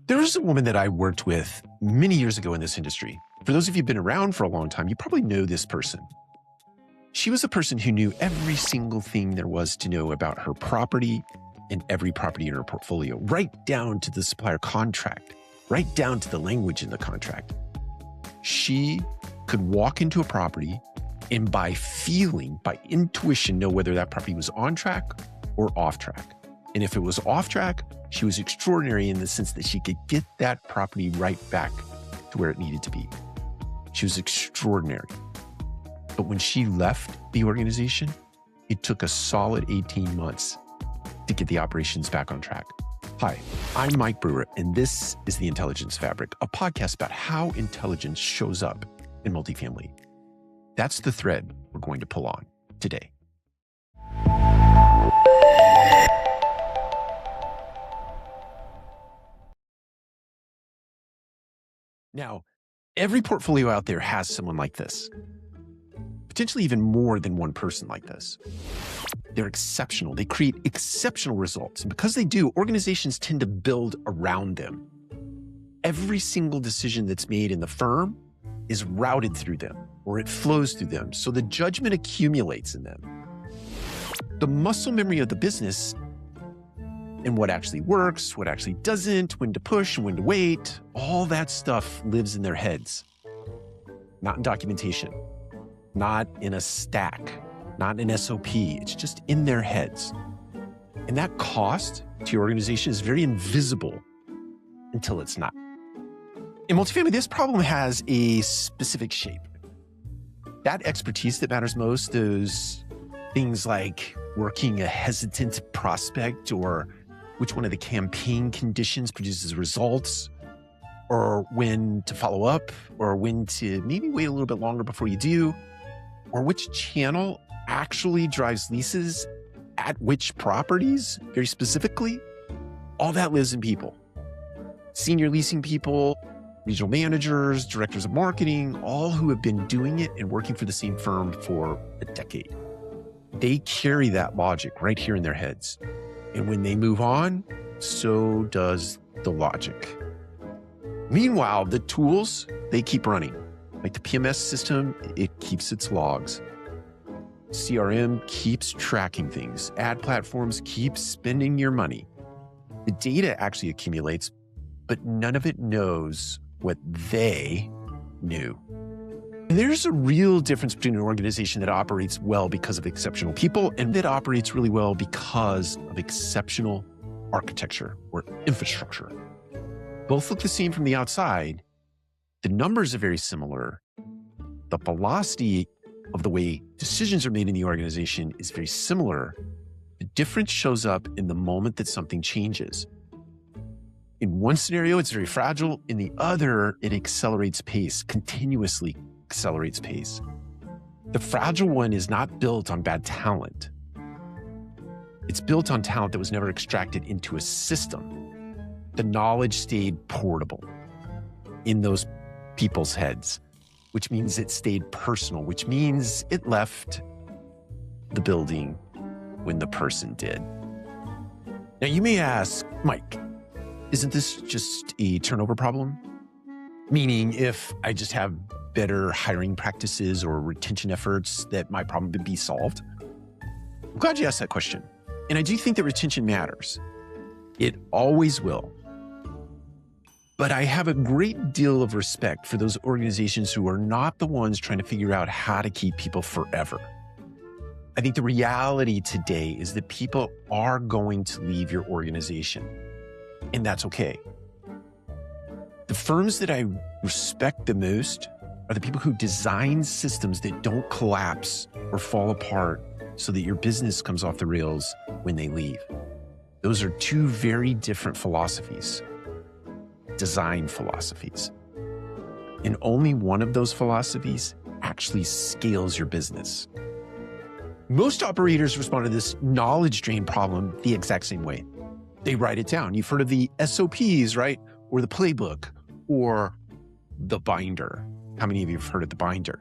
There was a woman that I worked with many years ago in this industry. For those of you who've been around for a long time, you probably know this person. She was a person who knew every single thing there was to know about her property and every property in her portfolio, right down to the supplier contract, right down to the language in the contract. She could walk into a property and by feeling, by intuition, know whether that property was on track or off track. And if it was off track, she was extraordinary in the sense that she could get that property right back to where it needed to be. She was extraordinary. But when she left the organization, it took a solid 18 months to get the operations back on track. Hi, I'm Mike Brewer, and this is The Intelligence Fabric, a podcast about how intelligence shows up in multifamily. That's the thread we're going to pull on today. Now, every portfolio out there has someone like this, potentially even more than one person like this. They're exceptional. They create exceptional results. And because they do, organizations tend to build around them. Every single decision that's made in the firm is routed through them, or it flows through them. So the judgment accumulates in them. The muscle memory of the business and what actually works, what actually doesn't, when to push and when to wait, all that stuff lives in their heads. Not in documentation, not in a stack, not in SOP. It's just in their heads. And that cost to your organization is very invisible until it's not. In multifamily, this problem has a specific shape. That expertise that matters most, those things like working a hesitant prospect or which one of the campaign conditions produces results, or when to follow up, or when to maybe wait a little bit longer before you do, or which channel actually drives leases at which properties, very specifically, all that lives in people. Senior leasing people, regional managers, directors of marketing, all who have been doing it and working for the same firm for a decade. They carry that logic right here in their heads. And when they move on, so does the logic. Meanwhile, the tools, they keep running. Like the PMS system, it keeps its logs. CRM keeps tracking things. Ad platforms keep spending your money. The data actually accumulates, but none of it knows what they knew. And there's a real difference between an organization that operates well because of exceptional people and that operates really well because of exceptional architecture or infrastructure. Both look the same from the outside. The numbers are very similar. The velocity of the way decisions are made in the organization is very similar. The difference shows up in the moment that something changes. In one scenario, it's very fragile. In the other, it accelerates pace, continuously accelerates pace. The fragile one is not built on bad talent. It's built on talent that was never extracted into a system. The knowledge stayed portable in those people's heads, which means it stayed personal, which means it left the building when the person did. Now, you may ask, Mike, isn't this just a turnover problem? Meaning, if I just have better hiring practices or retention efforts, that my problem would be solved? I'm glad you asked that question. And I do think that retention matters. It always will. But I have a great deal of respect for those organizations who are not the ones trying to figure out how to keep people forever. I think the reality today is that people are going to leave your organization, and that's okay. The firms that I respect the most are the people who design systems that don't collapse or fall apart so that your business comes off the rails when they leave. Those are two very different philosophies, design philosophies. And only one of those philosophies actually scales your business. Most operators respond to this knowledge drain problem the exact same way. They write it down. You've heard of the SOPs, right? Or the playbook, or the binder. How many of you have heard of the binder?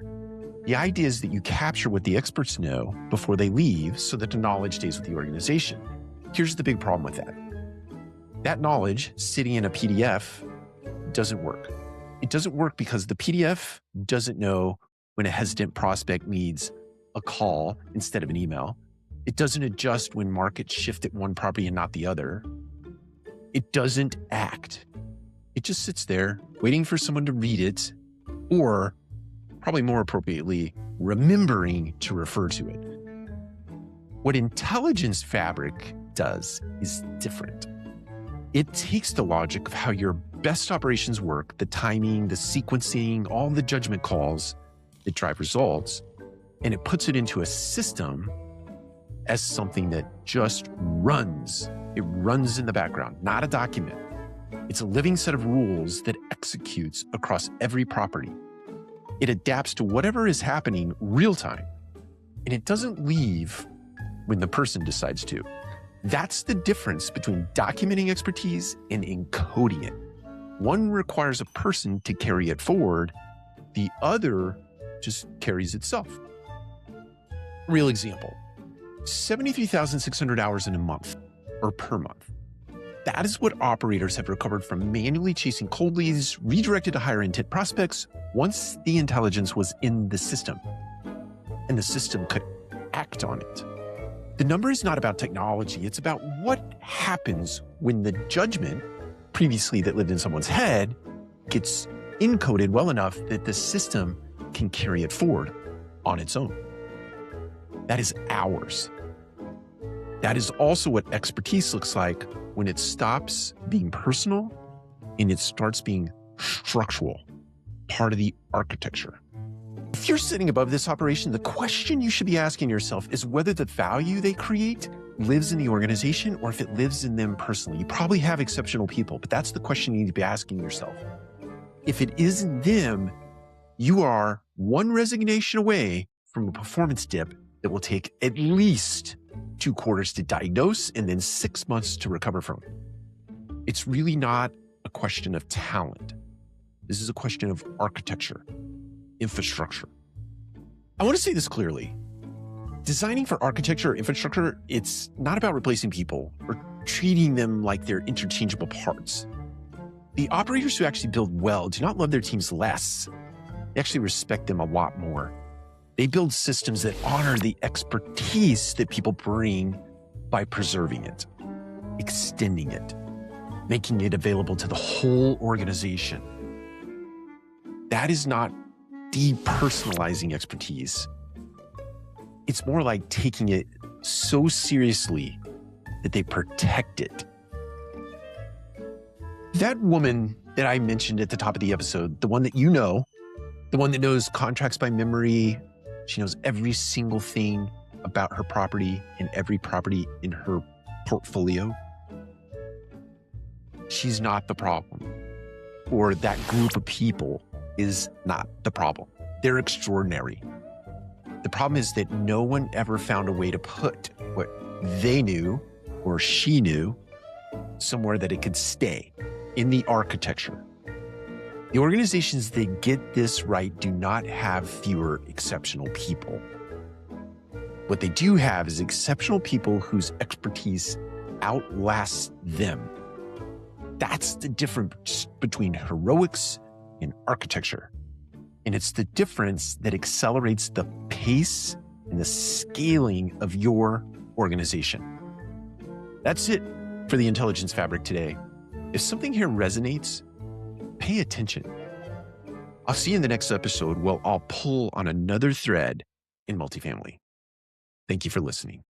The idea is that you capture what the experts know before they leave so that the knowledge stays with the organization. Here's the big problem with that. That knowledge sitting in a PDF doesn't work. It doesn't work because the PDF doesn't know when a hesitant prospect needs a call instead of an email. It doesn't adjust when markets shift at one property and not the other. It doesn't act. It just sits there waiting for someone to read it, or probably more appropriately, remembering to refer to it. What Intelligence Fabric does is different. It takes the logic of how your best operations work, the timing, the sequencing, all the judgment calls that drive results, and it puts it into a system as something that just runs. It runs in the background, not a document. It's a living set of rules that executes across every property. It adapts to whatever is happening real time, and it doesn't leave when the person decides to. That's the difference between documenting expertise and encoding it. One requires a person to carry it forward. The other just carries itself. Real example, 73,600 hours in a month or per month. That is what operators have recovered from manually chasing cold leads, redirected to higher intent prospects once the intelligence was in the system and the system could act on it. The number is not about technology. It's about what happens when the judgment previously that lived in someone's head gets encoded well enough that the system can carry it forward on its own. That is hours. That is also what expertise looks like when it stops being personal and it starts being structural, part of the architecture. If you're sitting above this operation, the question you should be asking yourself is whether the value they create lives in the organization or if it lives in them personally. You probably have exceptional people, but that's the question you need to be asking yourself. If it is in them, you are one resignation away from a performance dip that will take at least 2 quarters to diagnose and then 6 months to recover from. It's really not a question of talent. This is a question of architecture, infrastructure. I want to say this clearly. Designing for architecture or infrastructure, it's not about replacing people or treating them like they're interchangeable parts. The operators who actually build well do not love their teams less. They actually respect them a lot more. They build systems that honor the expertise that people bring by preserving it, extending it, making it available to the whole organization. That is not depersonalizing expertise. It's more like taking it so seriously that they protect it. That woman that I mentioned at the top of the episode, the one that you know, the one that knows contracts by memory, she knows every single thing about her property and every property in her portfolio. She's not the problem. Or that group of people is not the problem. They're extraordinary. The problem is that no one ever found a way to put what they knew or she knew somewhere that it could stay in the architecture. The organizations that get this right do not have fewer exceptional people. What they do have is exceptional people whose expertise outlasts them. That's the difference between heroics and architecture. And it's the difference that accelerates the pace and the scaling of your organization. That's it for the Intelligence Fabric today. If something here resonates, pay attention. I'll see you in the next episode where I'll pull on another thread in multifamily. Thank you for listening.